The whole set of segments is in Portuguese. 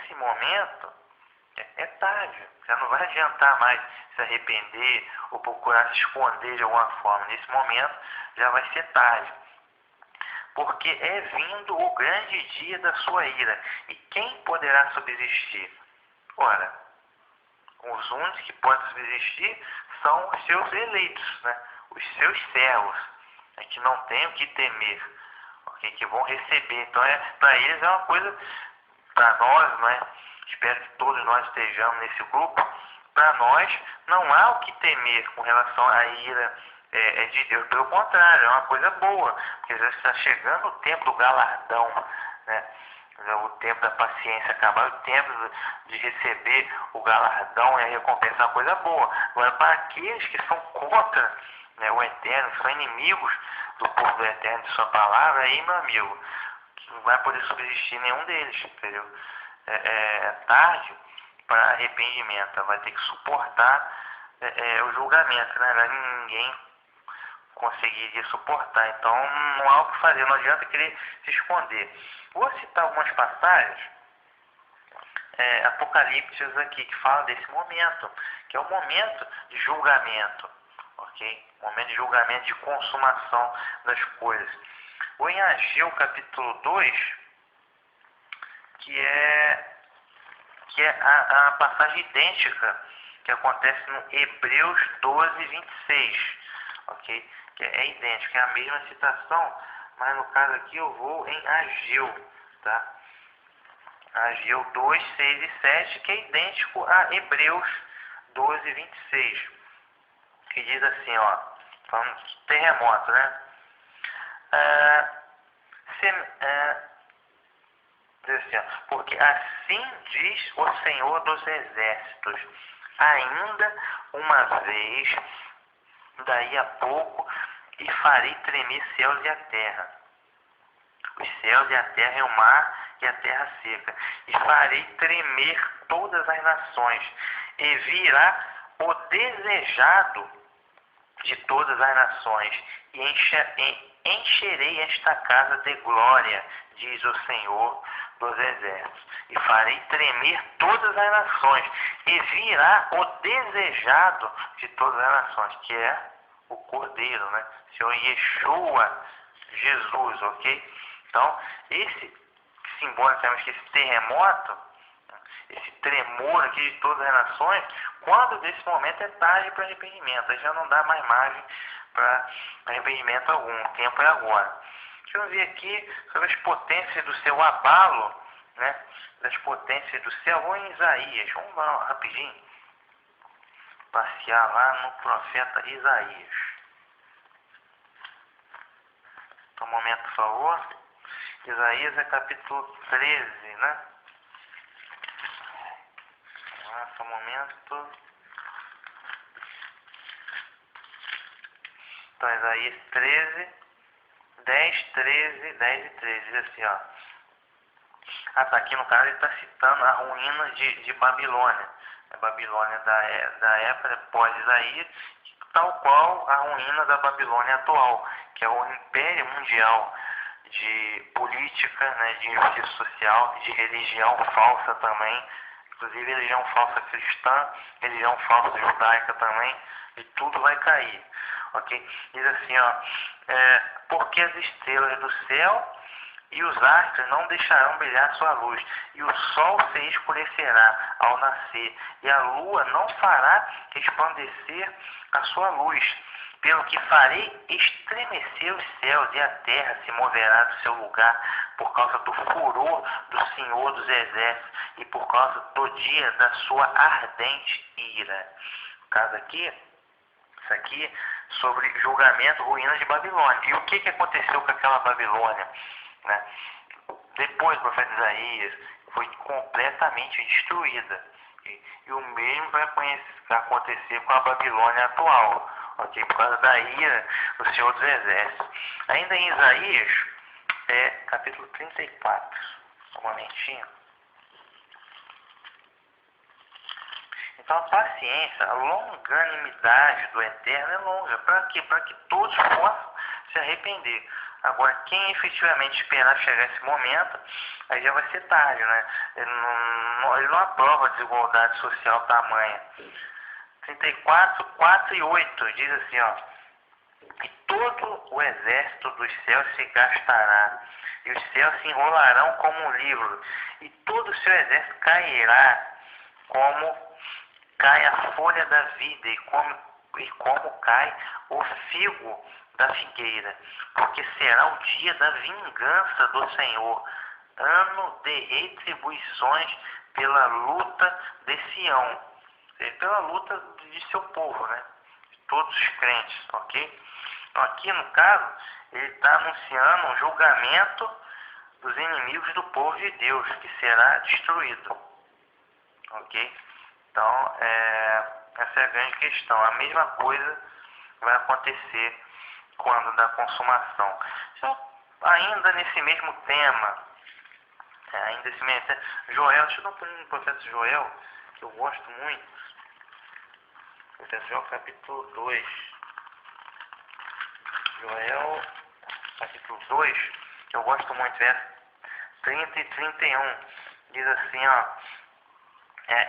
nesse momento é tarde. Já não vai adiantar mais se arrepender ou procurar se esconder de alguma forma. Nesse momento já vai ser tarde. Porque é vindo o grande dia da sua ira. E quem poderá subsistir? Ora, os únicos que podem subsistir são os seus eleitos, né? Os seus servos, que não têm o que temer, okay? Que vão receber. Então, para eles é uma coisa, para nós, né? Espero que todos nós estejamos nesse grupo. Para nós, não há o que temer com relação à ira de Deus. Pelo contrário, é uma coisa boa, porque já está chegando o tempo do galardão, né? O tempo da paciência acabar, o tempo de receber o galardão e a recompensa é uma coisa boa. Agora, para aqueles que são contra, né, o Eterno, que são inimigos do povo do Eterno, de sua palavra, aí, meu amigo, não vai poder subsistir nenhum deles, entendeu? É tarde para arrependimento, vai ter que suportar o julgamento, né? Ninguém conseguiria suportar, então não há o que fazer, não adianta querer se esconder. Vou citar algumas passagens apocalípticas aqui, que falam desse momento, que é o momento de julgamento, ok? Momento de julgamento, de consumação das coisas. Ou em Ageu capítulo 2, que é a passagem idêntica que acontece no Hebreus 12, 26, ok? Que é idêntico, é a mesma citação, mas no caso aqui eu vou em Ageu, tá? Ageu 2, 6 e 7, que é idêntico a Hebreus 12, 26, que diz assim, ó, falando de terremoto, né? Diz assim, ó, porque assim diz o Senhor dos Exércitos, ainda uma vez, daí a pouco, e farei tremer céus e a terra. Os céus e a terra e o mar e a terra seca. E farei tremer todas as nações. E virá o desejado de todas as nações. E encherei esta casa de glória, diz o Senhor dos Exércitos. E farei tremer todas as nações. E virá o desejado de todas as nações, que é o Cordeiro, né? Senhor Yeshua, Jesus, ok? Então, esse simbolicamente, esse terremoto, esse tremor aqui de todas as nações, quando desse momento é tarde para arrependimento, aí já não dá mais margem para arrependimento algum, o tempo é agora. Deixa eu ver aqui sobre as potências do seu abalo, né? Das potências do céu. Vou em Isaías, vamos lá rapidinho, passear lá no profeta Isaías. Então, um momento, por favor. Isaías é capítulo 13, né? Só um momento. Então, Isaías 13, 10, 13, 10 e 13. Diz assim, ó. Tá aqui no caso ele está citando a ruína de Babilônia. A Babilônia da época, pós-Isaías, tal qual a ruína da Babilônia atual, que é o império mundial de política, né, de injustiça social, de religião falsa também, inclusive religião falsa cristã, religião falsa judaica também, e tudo vai cair, ok? Diz assim, ó, porque as estrelas do céu e os astros não deixarão brilhar sua luz, e o sol se escurecerá ao nascer, e a lua não fará resplandecer a sua luz. Pelo que farei estremecer os céus, e a terra se moverá do seu lugar, por causa do furor do Senhor dos Exércitos, e por causa do dia da sua ardente ira. No caso aqui, isso aqui, sobre julgamento, ruínas de Babilônia. E o que aconteceu com aquela Babilônia, né? Depois do profeta Isaías, foi completamente destruída. E o mesmo vai acontecer com a Babilônia atual, ok? Por causa da ira do Senhor dos Exércitos. Ainda em Isaías, capítulo 34. Só um momentinho. Então a paciência, a longanimidade do Eterno é longa. Para quê? Para que todos possam se arrepender. Agora, quem efetivamente esperar chegar esse momento, aí já vai ser tarde, né? Ele não aprova a desigualdade social tamanha. 34, 4 e 8 diz assim, ó: e todo o exército dos céus se gastará, e os céus se enrolarão como um livro, e todo o seu exército cairá, como cai a folha da vida, e como cai o figo da figueira, porque será o dia da vingança do Senhor, ano de retribuições pela luta de Sião, pela luta de seu povo, né? Todos os crentes, ok? Então, aqui no caso, ele está anunciando um julgamento dos inimigos do povo de Deus, que será destruído, ok? Então, essa é a grande questão. A mesma coisa vai acontecer quando da consumação. Então, ainda nesse mesmo tema, Joel, deixa eu dar um profeta Joel, que eu gosto muito. Profeta Joel, capítulo 2. Joel, capítulo 2, que eu gosto muito, verso 30 e 31. Diz assim, ó: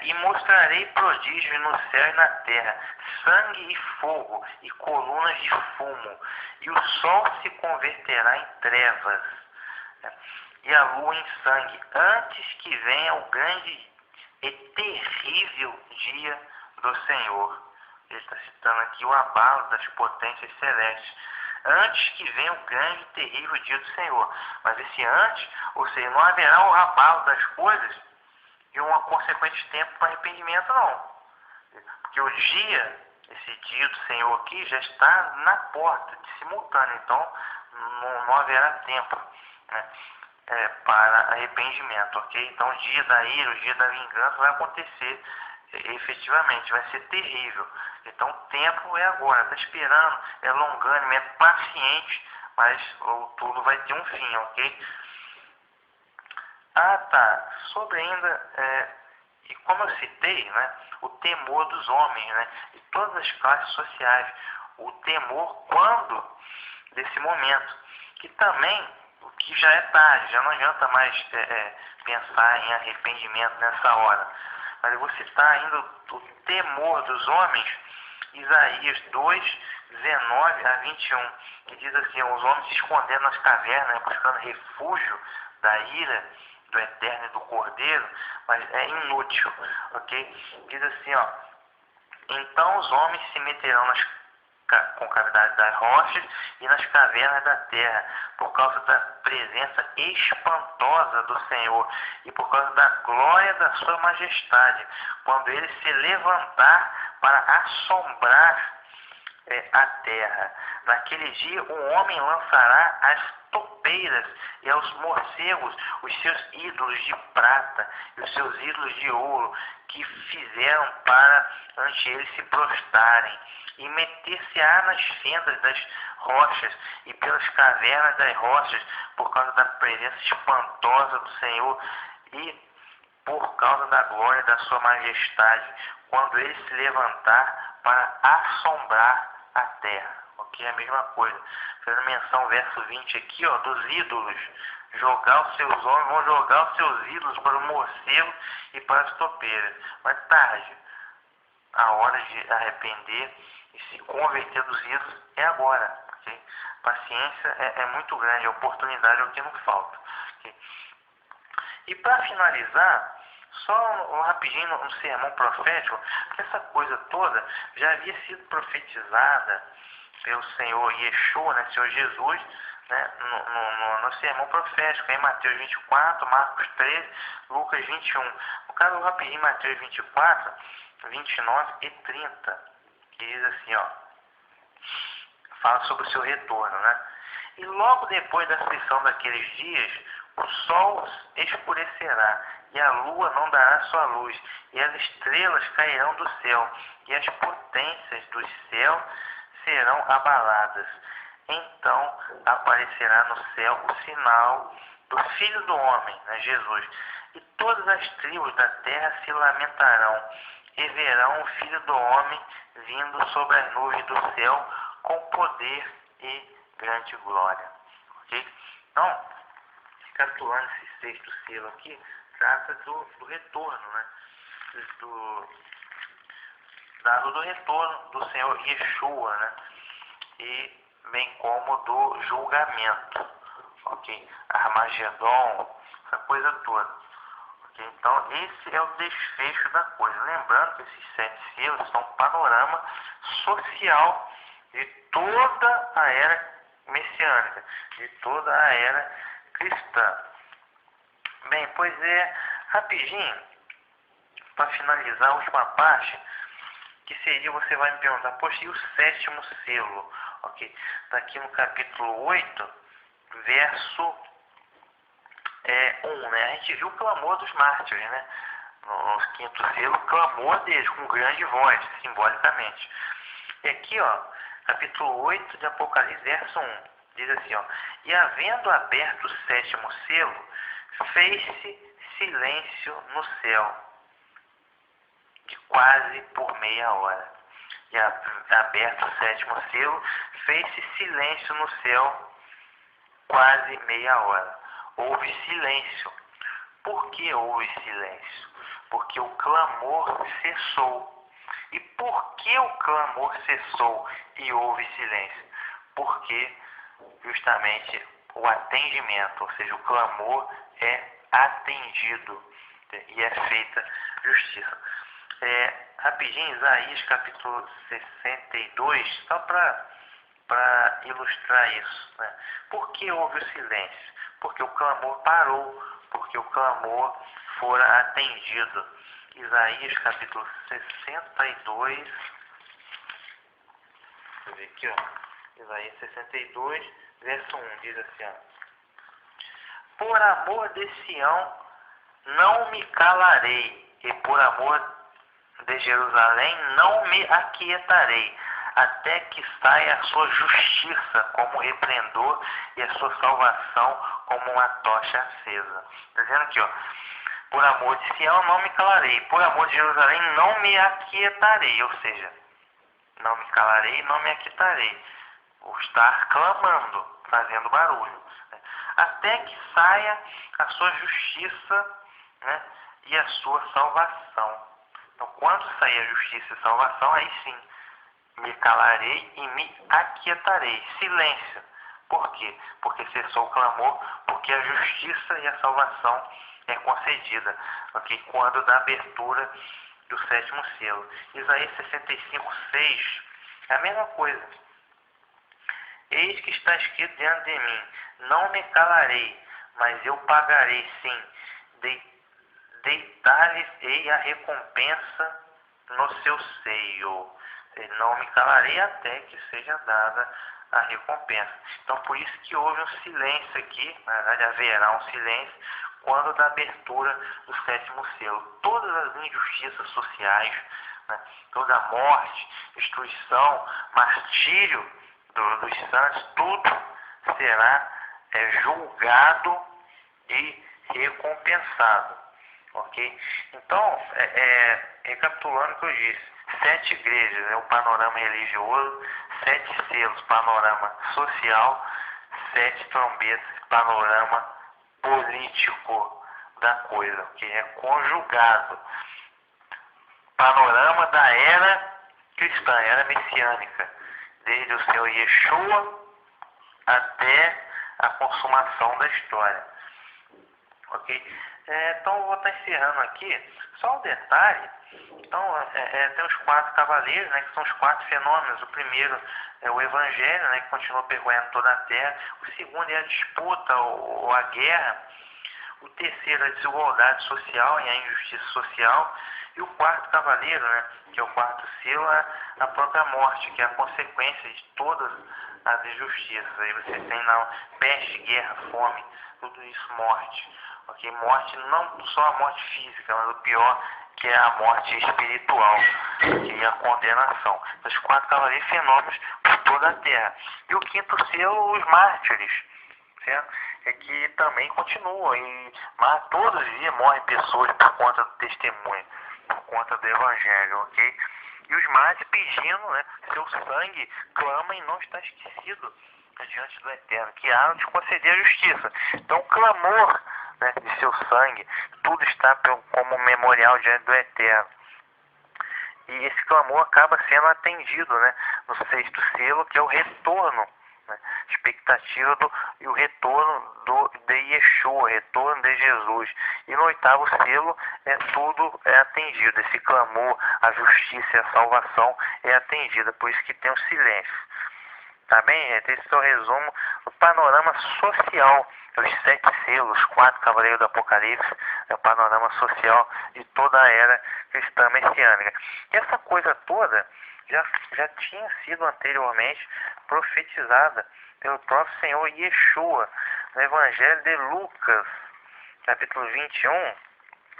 e mostrarei prodígios no céu e na terra, sangue e fogo, e colunas de fumo, e o sol se converterá em trevas, e a lua em sangue, antes que venha o grande e terrível dia do Senhor. Ele está citando aqui o abalo das potências celestes. Antes que venha o grande e terrível dia do Senhor. Mas esse antes, ou seja, não haverá o abalo das coisas e um consequente tempo para arrependimento, não. Porque o dia, esse dia do Senhor aqui, já está na porta, de simultâneo. Então, não haverá tempo, né, para arrependimento, ok? Então, o dia da ira, o dia da vingança vai acontecer efetivamente, vai ser terrível. Então, o tempo é agora, está esperando, é longânime, é paciente, mas tudo vai ter um fim, ok? Tá. Sobre ainda, e como eu citei, né, o temor dos homens, né, de todas as classes sociais, o temor quando desse momento, que também, o que já é tarde, já não adianta mais pensar em arrependimento nessa hora. Mas eu vou citar ainda o temor dos homens, Isaías 2, 19 a 21, que diz assim: os homens se escondendo nas cavernas, buscando refúgio da ira do Eterno e do Cordeiro, mas é inútil, ok? Diz assim, ó: então os homens se meterão nas concavidades das rochas e nas cavernas da terra, por causa da presença espantosa do Senhor e por causa da glória da sua majestade, quando ele se levantar para assombrar a terra. Naquele dia o homem lançará as topeiras e aos morcegos os seus ídolos de prata e os seus ídolos de ouro, que fizeram para ante eles se prostrarem, e meter-se-á nas fendas das rochas e pelas cavernas das rochas, por causa da presença espantosa do Senhor e por causa da glória da sua majestade, quando ele se levantar para assombrar a terra. Ok? A mesma coisa. Fazendo menção ao verso 20 aqui, ó, dos ídolos. Jogar os seus homens, vão jogar os seus ídolos para o morcego e para as topeiras. Mas tarde, a hora de arrepender e se converter dos ídolos é agora. Okay? Paciência é muito grande, a oportunidade é o que não falta. Okay? E para finalizar, só rapidinho um sermão profético, que essa coisa toda já havia sido profetizada pelo Senhor Yeshua, né, Senhor Jesus, né, no sermão profético, em Mateus 24, Marcos 13, Lucas 21. No caso, rapidinho, Mateus 24, 29 e 30, que diz assim, ó, fala sobre o seu retorno, né? E logo depois da aflição daqueles dias, o sol escurecerá, e a lua não dará sua luz, e as estrelas cairão do céu, e as potências do céu serão abaladas. Então aparecerá no céu o sinal do Filho do Homem, né, Jesus, e todas as tribos da terra se lamentarão, e verão o Filho do Homem vindo sobre as nuvens do céu, com poder e grande glória. ok? Então, recapitulando esse sexto selo aqui, trata do retorno, né? Do retorno do Senhor Yeshua, né? E bem como do julgamento, ok? Armagedon, essa coisa toda. Okay? Então, esse é o desfecho da coisa. Lembrando que esses 7 selos são um panorama social de toda a era messiânica, de toda a era cristã. Bem, pois é, rapidinho, para finalizar a última parte, que seria, você vai me perguntar, poxa, e o 7º selo? Ok, está aqui no capítulo 8, verso 1, né? A gente viu o clamor dos mártires, né? No 5º selo, o clamor deles com grande voz, simbolicamente. E aqui, ó, capítulo 8 de Apocalipse, verso 1, diz assim, ó: e havendo aberto o 7º selo, fez-se silêncio no céu, de quase por meia hora. E aberto o 7º selo, fez-se silêncio no céu, quase meia hora. Houve silêncio. Por que houve silêncio? Porque o clamor cessou. E por que o clamor cessou e houve silêncio? Porque justamente o atendimento, ou seja, o clamor é atendido e é feita justiça. Rapidinho, Isaías capítulo 62, só para ilustrar isso, né? Por que houve o silêncio? Porque o clamor parou, porque o clamor fora atendido. Isaías capítulo 62, deixa eu ver aqui, ó. Isaías 62, verso 1, diz assim, ó: por amor de Sião não me calarei, e por amor de Jerusalém não me aquietarei, até que saia a sua justiça como resplendor e a sua salvação como uma tocha acesa. Está dizendo aqui, ó: por amor de Sião não me calarei, por amor de Jerusalém não me aquietarei, ou seja, não me calarei, não me aquietarei. Vou estar clamando, fazendo barulho, né? Até que saia a sua justiça, né, e a sua salvação. Então, quando sair a justiça e salvação, aí sim, me calarei e me aquietarei. Silêncio. Por quê? Porque cessou o clamor, porque a justiça e a salvação é concedida, ok? Quando da abertura do 7º selo. Isaías 65, 6, é a mesma coisa. Eis que está escrito diante de mim: não me calarei, mas eu pagarei sim, deitar-lhes-ei a recompensa no seu seio. Não me calarei até que seja dada a recompensa. Então, por isso que houve um silêncio aqui, na verdade haverá um silêncio, quando da abertura do 7º selo. Todas as injustiças sociais, né, toda a morte, destruição, martírio dos santos, tudo será julgado e recompensado. Ok? Então, recapitulando o que eu disse: 7 igrejas é o panorama religioso, 7 selos, panorama social, 7 trombetas, panorama político da coisa, que é conjugado. Panorama da era cristã, era messiânica, desde o Senhor Yeshua até a consumação da história. Ok? Então, eu vou estar encerrando aqui. Só um detalhe. Então, tem os 4 cavaleiros, né, que são os 4 fenômenos. O primeiro é o Evangelho, né, que continua percorrendo toda a terra. O segundo é a disputa ou a guerra. O terceiro é a desigualdade social e a injustiça social. E o 4º cavaleiro, né, que é o 4º selo, é a própria morte, que é a consequência de todas as injustiças. Aí você tem lá peste, guerra, fome, tudo isso, morte. Okay? Morte, não só a morte física, mas o pior, que é a morte espiritual, que é a condenação. Os 4 cavaleiros, fenômenos por toda a terra. E o 5º selo, os mártires, certo? É que também continuam, mas todos os dias morrem pessoas por conta do testemunho, por conta do evangelho, ok? E os mártires pedindo, né, seu sangue clama e não está esquecido. diante do Eterno, que há de conceder a justiça. Então, o clamor, né, de seu sangue, tudo está como memorial diante do Eterno. E esse clamor acaba sendo atendido, né, no sexto selo, que é o retorno, né, expectativa e o retorno de Yeshua, o retorno de Jesus. E no oitavo selo tudo é atendido, esse clamor, a justiça e a salvação é atendida, por isso que tem o silêncio. Tá bem, gente? Esse é o resumo do panorama social, os 7 selos, 4 cavaleiros do Apocalipse, é o panorama social de toda a era cristã messiânica. E essa coisa toda já tinha sido anteriormente profetizada pelo próprio Senhor Yeshua, no Evangelho de Lucas, capítulo 21.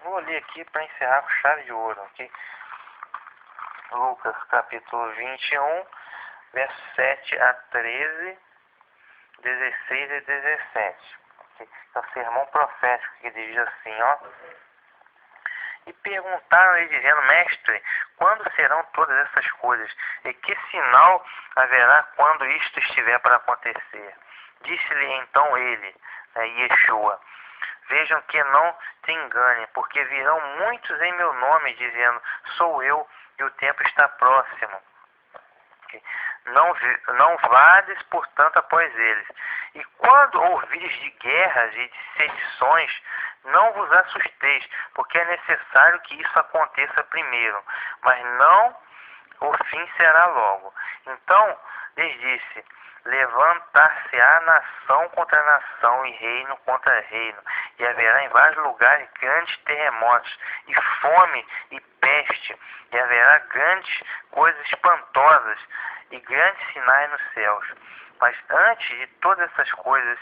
Vou ler aqui para encerrar com chave de ouro, ok? Lucas, capítulo 21, versos 7 a 13, 16 e 17. É o sermão profético que diz assim, ó. E perguntaram-lhe, dizendo: Mestre, quando serão todas essas coisas? E que sinal haverá quando isto estiver para acontecer? Disse-lhe então ele, Yeshua: Vejam que não te enganem, porque virão muitos em meu nome, dizendo: Sou eu, e o tempo está próximo. Não vades, portanto, após eles. E quando ouvires de guerras e de sedições, não vos assusteis, porque é necessário que isso aconteça primeiro, mas não o fim será logo. Então lhes disse: levantar-se-á nação contra nação e reino contra reino, e haverá em vários lugares grandes terremotos, e fome e peste, e haverá grandes coisas espantosas e grandes sinais nos céus. Mas antes de todas essas coisas,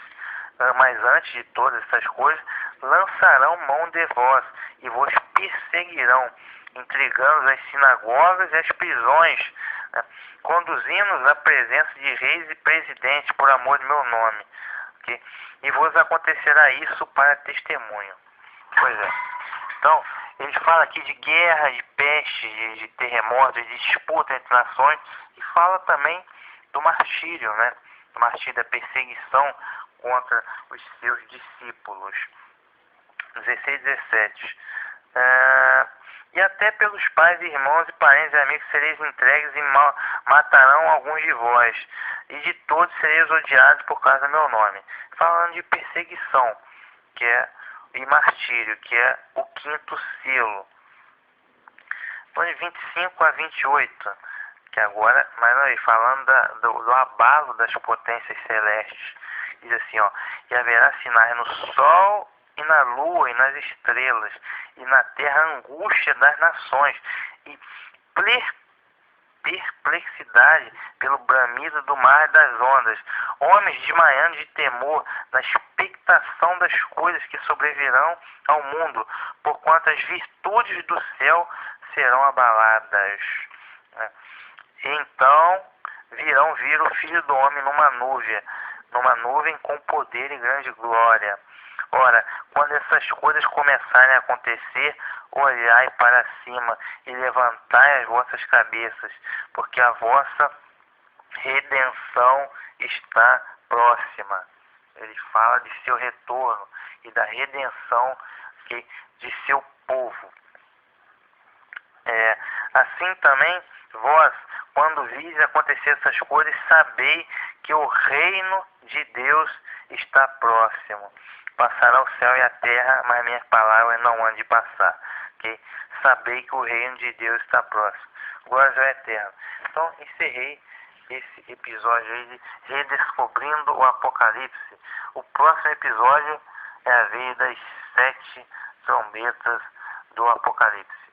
lançarão mão de vós e vos perseguirão, intrigando as sinagogas e as prisões, conduzindo-os à presença de reis e presidentes por amor do meu nome. Okay? E vos acontecerá isso para testemunho. Pois é. Então, ele fala aqui de guerra, de peste, de terremotos, de disputa entre nações, e fala também do martírio, né? Do martírio, da perseguição contra os seus discípulos. 16 e 17. E até pelos pais, irmãos e parentes e amigos sereis entregues e matarão alguns de vós, e de todos sereis odiados por causa do meu nome. Falando de perseguição, e martírio, que é o quinto selo. Então, de 25 a 28, que agora, mas aí, falando do abalo das potências celestes, diz assim, ó: e haverá sinais no sol e na lua e nas estrelas, e na terra angústia das nações, e perplexidade pelo bramido do mar e das ondas, homens desmaiando de temor na expectação das coisas que sobrevirão ao mundo, porquanto as virtudes do céu serão abaladas. E então vir o Filho do Homem numa nuvem com poder e grande glória. Ora, quando essas coisas começarem a acontecer, olhai para cima e levantai as vossas cabeças, porque a vossa redenção está próxima. Ele fala de seu retorno e da redenção de seu povo. Assim também vós, quando vides acontecer essas coisas, sabei que o reino de Deus está próximo. Passará o céu e a terra, mas minhas palavras não hão de passar. Okay? Sabei que o reino de Deus está próximo. Glória ao Eterno. Então, encerrei esse episódio aí de Redescobrindo o Apocalipse. O próximo episódio é a vez das 7 trombetas do Apocalipse.